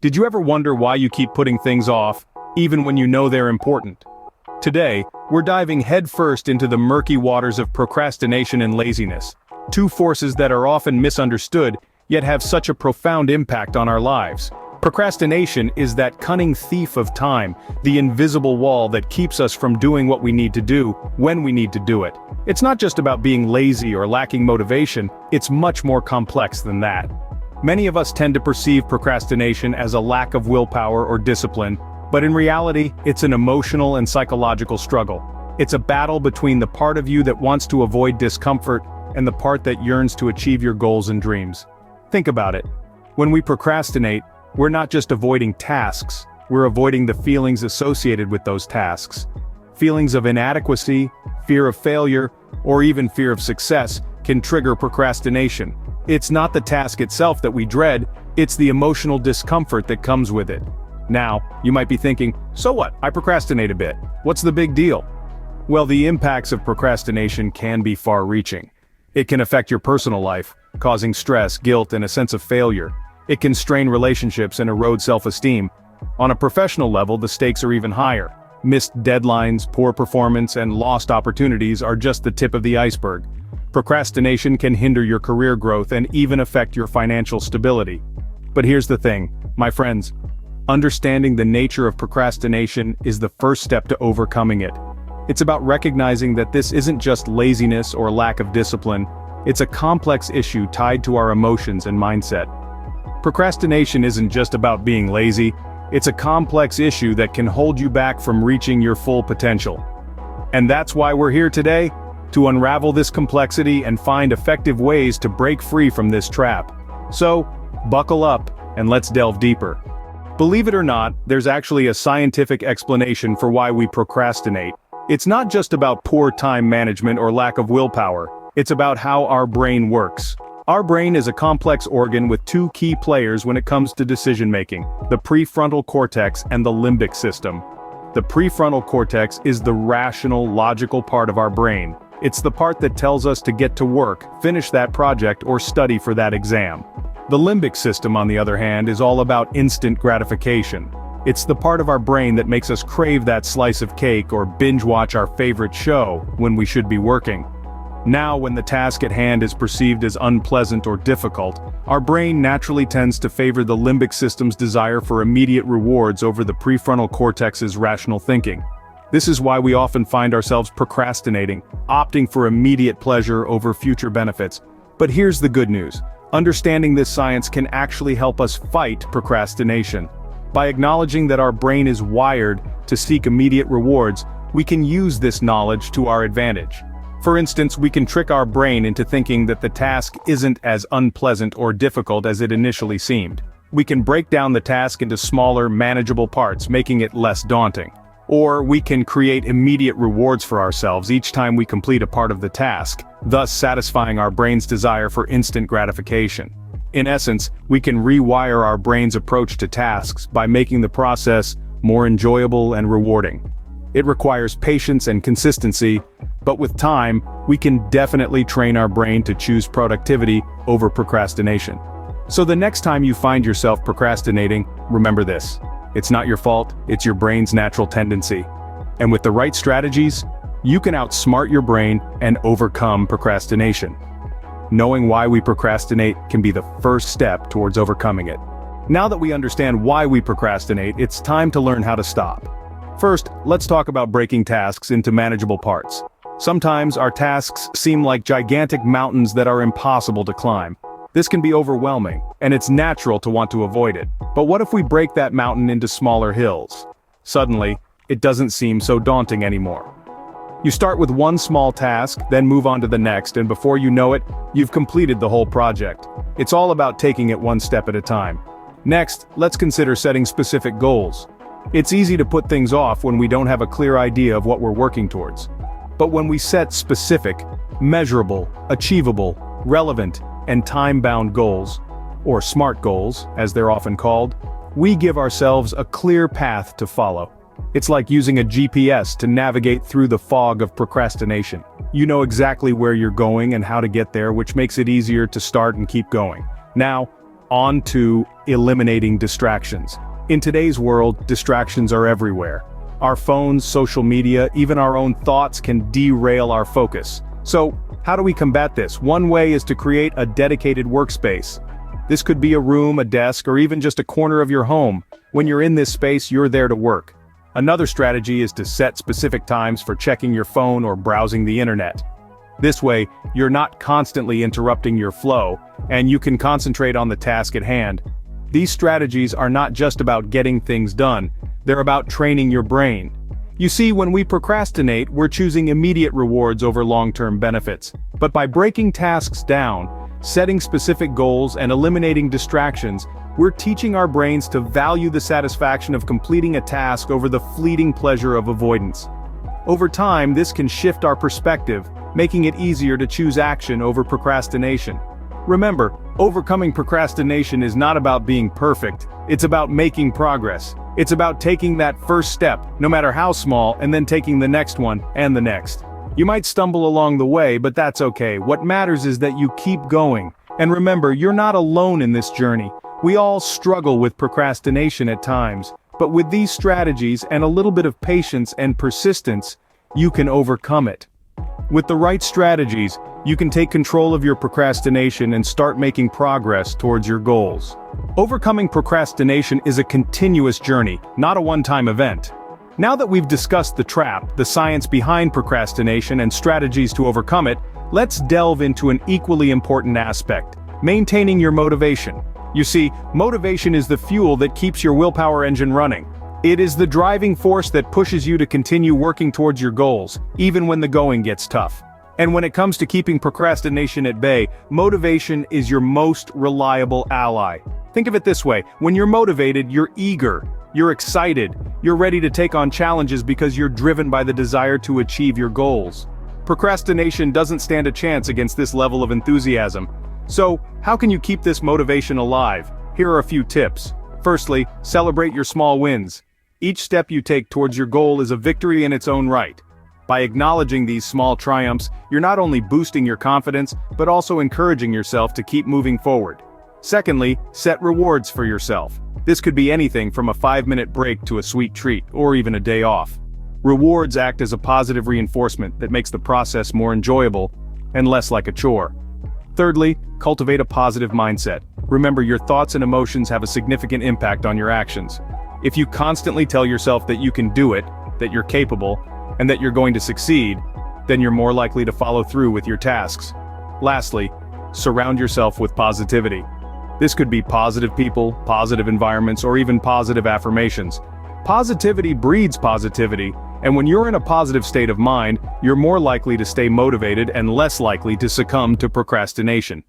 Did you ever wonder why you keep putting things off, even when you know they're important? Today, we're diving headfirst into the murky waters of procrastination and laziness, two forces that are often misunderstood, yet have such a profound impact on our lives. Procrastination is that cunning thief of time, the invisible wall that keeps us from doing what we need to do, when we need to do it. It's not just about being lazy or lacking motivation, it's much more complex than that. Many of us tend to perceive procrastination as a lack of willpower or discipline, but in reality, it's an emotional and psychological struggle. It's a battle between the part of you that wants to avoid discomfort and the part that yearns to achieve your goals and dreams. Think about it. When we procrastinate, we're not just avoiding tasks, we're avoiding the feelings associated with those tasks. Feelings of inadequacy, fear of failure, or even fear of success can trigger procrastination. It's not the task itself that we dread, it's the emotional discomfort that comes with it. Now, you might be thinking, so what? I procrastinate a bit. What's the big deal? Well, the impacts of procrastination can be far-reaching. It can affect your personal life, causing stress, guilt, and a sense of failure. It can strain relationships and erode self-esteem. On a professional level, the stakes are even higher. Missed deadlines, poor performance, and lost opportunities are just the tip of the iceberg. Procrastination can hinder your career growth and even affect your financial stability. But here's the thing, my friends. Understanding the nature of procrastination is the first step to overcoming it. It's about recognizing that this isn't just laziness or lack of discipline, it's a complex issue tied to our emotions and mindset. Procrastination isn't just about being lazy, it's a complex issue that can hold you back from reaching your full potential. And that's why we're here today, to unravel this complexity and find effective ways to break free from this trap. So, buckle up, and let's delve deeper. Believe it or not, there's actually a scientific explanation for why we procrastinate. It's not just about poor time management or lack of willpower, it's about how our brain works. Our brain is a complex organ with two key players when it comes to decision-making, the prefrontal cortex and the limbic system. The prefrontal cortex is the rational, logical part of our brain. It's the part that tells us to get to work, finish that project, or study for that exam. The limbic system, on the other hand, is all about instant gratification. It's the part of our brain that makes us crave that slice of cake or binge-watch our favorite show when we should be working. Now, when the task at hand is perceived as unpleasant or difficult, our brain naturally tends to favor the limbic system's desire for immediate rewards over the prefrontal cortex's rational thinking. This is why we often find ourselves procrastinating, opting for immediate pleasure over future benefits. But here's the good news. Understanding this science can actually help us fight procrastination. By acknowledging that our brain is wired to seek immediate rewards, we can use this knowledge to our advantage. For instance, we can trick our brain into thinking that the task isn't as unpleasant or difficult as it initially seemed. We can break down the task into smaller, manageable parts, making it less daunting. Or we can create immediate rewards for ourselves each time we complete a part of the task, thus satisfying our brain's desire for instant gratification. In essence, we can rewire our brain's approach to tasks by making the process more enjoyable and rewarding. It requires patience and consistency, but with time, we can definitely train our brain to choose productivity over procrastination. So the next time you find yourself procrastinating, remember this. It's not your fault, it's your brain's natural tendency. And with the right strategies, you can outsmart your brain and overcome procrastination. Knowing why we procrastinate can be the first step towards overcoming it. Now that we understand why we procrastinate, it's time to learn how to stop. First, let's talk about breaking tasks into manageable parts. Sometimes our tasks seem like gigantic mountains that are impossible to climb. This can be overwhelming, and it's natural to want to avoid it. But what if we break that mountain into smaller hills? Suddenly, it doesn't seem so daunting anymore. You start with one small task, then move on to the next, and before you know it, you've completed the whole project. It's all about taking it one step at a time. Next, let's consider setting specific goals. It's easy to put things off when we don't have a clear idea of what we're working towards. But when we set specific, measurable, achievable, relevant, and time-bound goals, or SMART goals, as they're often called, we give ourselves a clear path to follow. It's like using a GPS to navigate through the fog of procrastination. You know exactly where you're going and how to get there, which makes it easier to start and keep going. Now, On to eliminating distractions. In today's world, distractions are everywhere. Our phones, social media, even our own thoughts can derail our focus. So, how do we combat this? One way is to create a dedicated workspace. This could be a room, a desk, or even just a corner of your home. When you're in this space, you're there to work. Another strategy is to set specific times for checking your phone or browsing the internet. This way, you're not constantly interrupting your flow, and you can concentrate on the task at hand. These strategies are not just about getting things done, they're about training your brain. You see, when we procrastinate, we're choosing immediate rewards over long-term benefits. But by breaking tasks down, setting specific goals, and eliminating distractions, we're teaching our brains to value the satisfaction of completing a task over the fleeting pleasure of avoidance. Over time, this can shift our perspective, making it easier to choose action over procrastination. Remember, overcoming procrastination is not about being perfect, it's about making progress. It's about taking that first step, no matter how small, and then taking the next one, and the next. You might stumble along the way, but that's okay. What matters is that you keep going. And remember, you're not alone in this journey. We all struggle with procrastination at times, but with these strategies and a little bit of patience and persistence, you can overcome it. With the right strategies, you can take control of your procrastination and start making progress towards your goals. Overcoming procrastination is a continuous journey, not a one-time event. Now that we've discussed the trap, the science behind procrastination and strategies to overcome it, let's delve into an equally important aspect: maintaining your motivation. You see, motivation is the fuel that keeps your willpower engine running. It is the driving force that pushes you to continue working towards your goals, even when the going gets tough. And when it comes to keeping procrastination at bay, motivation is your most reliable ally. Think of it this way: when you're motivated, you're eager, you're excited, you're ready to take on challenges because you're driven by the desire to achieve your goals. Procrastination doesn't stand a chance against this level of enthusiasm. So, how can you keep this motivation alive? Here are a few tips. Firstly, celebrate your small wins. Each step you take towards your goal is a victory in its own right. By acknowledging these small triumphs, you're not only boosting your confidence, but also encouraging yourself to keep moving forward. Secondly, set rewards for yourself. This could be anything from a 5-minute break to a sweet treat, or even a day off. Rewards act as a positive reinforcement that makes the process more enjoyable and less like a chore. Thirdly, cultivate a positive mindset. Remember, your thoughts and emotions have a significant impact on your actions. If you constantly tell yourself that you can do it, that you're capable, and that you're going to succeed, then you're more likely to follow through with your tasks. Lastly, surround yourself with positivity. This could be positive people, positive environments, or even positive affirmations. Positivity breeds positivity, and when you're in a positive state of mind, you're more likely to stay motivated and less likely to succumb to procrastination.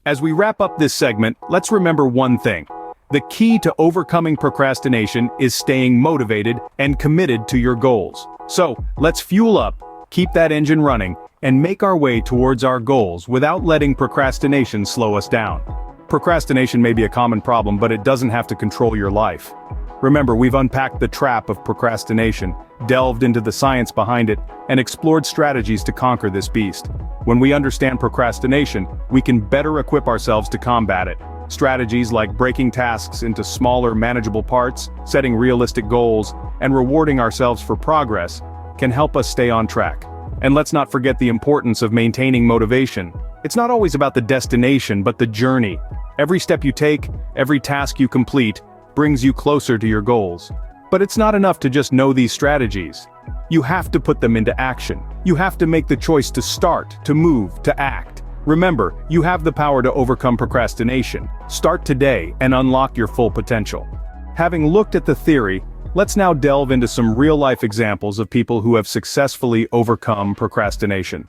As we wrap up this segment, let's remember one thing. The key to overcoming procrastination is staying motivated and committed to your goals. So, let's fuel up, keep that engine running, and make our way towards our goals without letting procrastination slow us down. Procrastination may be a common problem, but it doesn't have to control your life. Remember, we've unpacked the trap of procrastination, delved into the science behind it, and explored strategies to conquer this beast. When we understand procrastination, we can better equip ourselves to combat it. Strategies like breaking tasks into smaller, manageable parts, setting realistic goals, and rewarding ourselves for progress can help us stay on track. And let's not forget the importance of maintaining motivation. It's not always about the destination, but the journey. Every step you take, every task you complete, brings you closer to your goals. But it's not enough to just know these strategies. You have to put them into action. You have to make the choice to start, to move, to act. Remember, you have the power to overcome procrastination. Start today and unlock your full potential. Having looked at the theory, let's now delve into some real-life examples of people who have successfully overcome procrastination.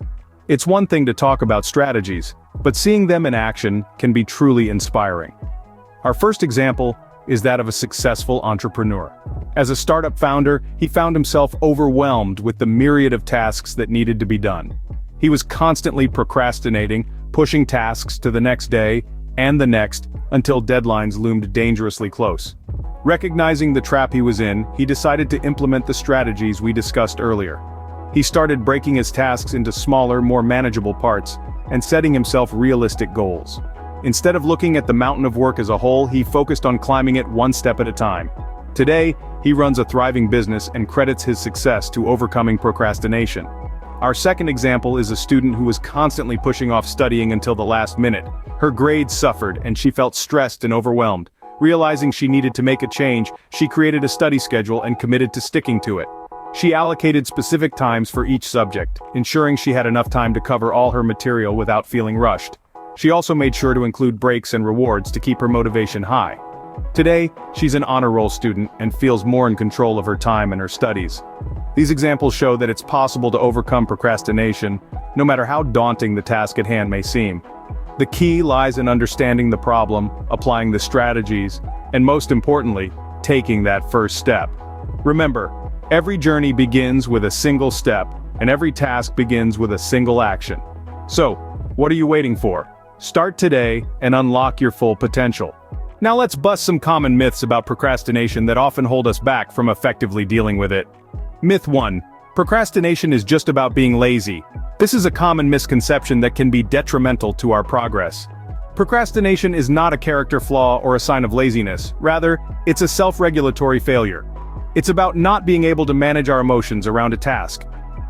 It's one thing to talk about strategies, but seeing them in action can be truly inspiring. Our first example is that of a successful entrepreneur. As a startup founder, he found himself overwhelmed with the myriad of tasks that needed to be done. He was constantly procrastinating, pushing tasks to the next day and the next, until deadlines loomed dangerously close. Recognizing the trap he was in, he decided to implement the strategies we discussed earlier. He started breaking his tasks into smaller, more manageable parts, and setting himself realistic goals. Instead of looking at the mountain of work as a whole, he focused on climbing it one step at a time. Today, he runs a thriving business and credits his success to overcoming procrastination. Our second example is a student who was constantly pushing off studying until the last minute. Her grades suffered and she felt stressed and overwhelmed. Realizing she needed to make a change, she created a study schedule and committed to sticking to it. She allocated specific times for each subject, ensuring she had enough time to cover all her material without feeling rushed. She also made sure to include breaks and rewards to keep her motivation high. Today, she's an honor roll student and feels more in control of her time and her studies. These examples show that it's possible to overcome procrastination, no matter how daunting the task at hand may seem. The key lies in understanding the problem, applying the strategies, and most importantly, taking that first step. Remember, every journey begins with a single step, and every task begins with a single action. So, what are you waiting for? Start today and unlock your full potential. Now let's bust some common myths about procrastination that often hold us back from effectively dealing with it. Myth 1. Procrastination is just about being lazy. This is a common misconception that can be detrimental to our progress. Procrastination is not a character flaw or a sign of laziness, rather, it's a self-regulatory failure. It's about not being able to manage our emotions around a task.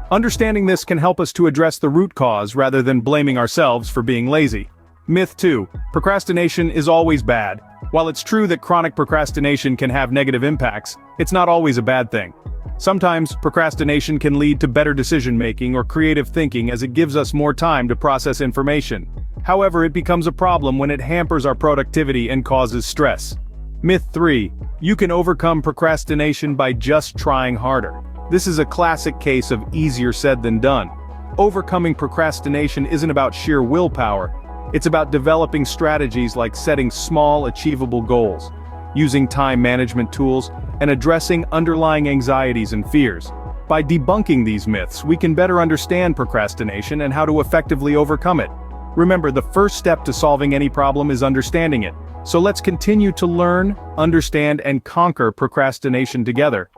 Understanding this can help us to address the root cause rather than blaming ourselves for being lazy. Myth 2. Procrastination is always bad. While it's true that chronic procrastination can have negative impacts, it's not always a bad thing. Sometimes, procrastination can lead to better decision-making or creative thinking as it gives us more time to process information. However, it becomes a problem when it hampers our productivity and causes stress. Myth 3. You can overcome procrastination by just trying harder. This is a classic case of easier said than done. Overcoming procrastination isn't about sheer willpower. It's about developing strategies like setting small, achievable goals, using time management tools, and addressing underlying anxieties and fears. By debunking these myths, we can better understand procrastination and how to effectively overcome it. Remember, the first step to solving any problem is understanding it. So let's continue to learn, understand, and conquer procrastination together.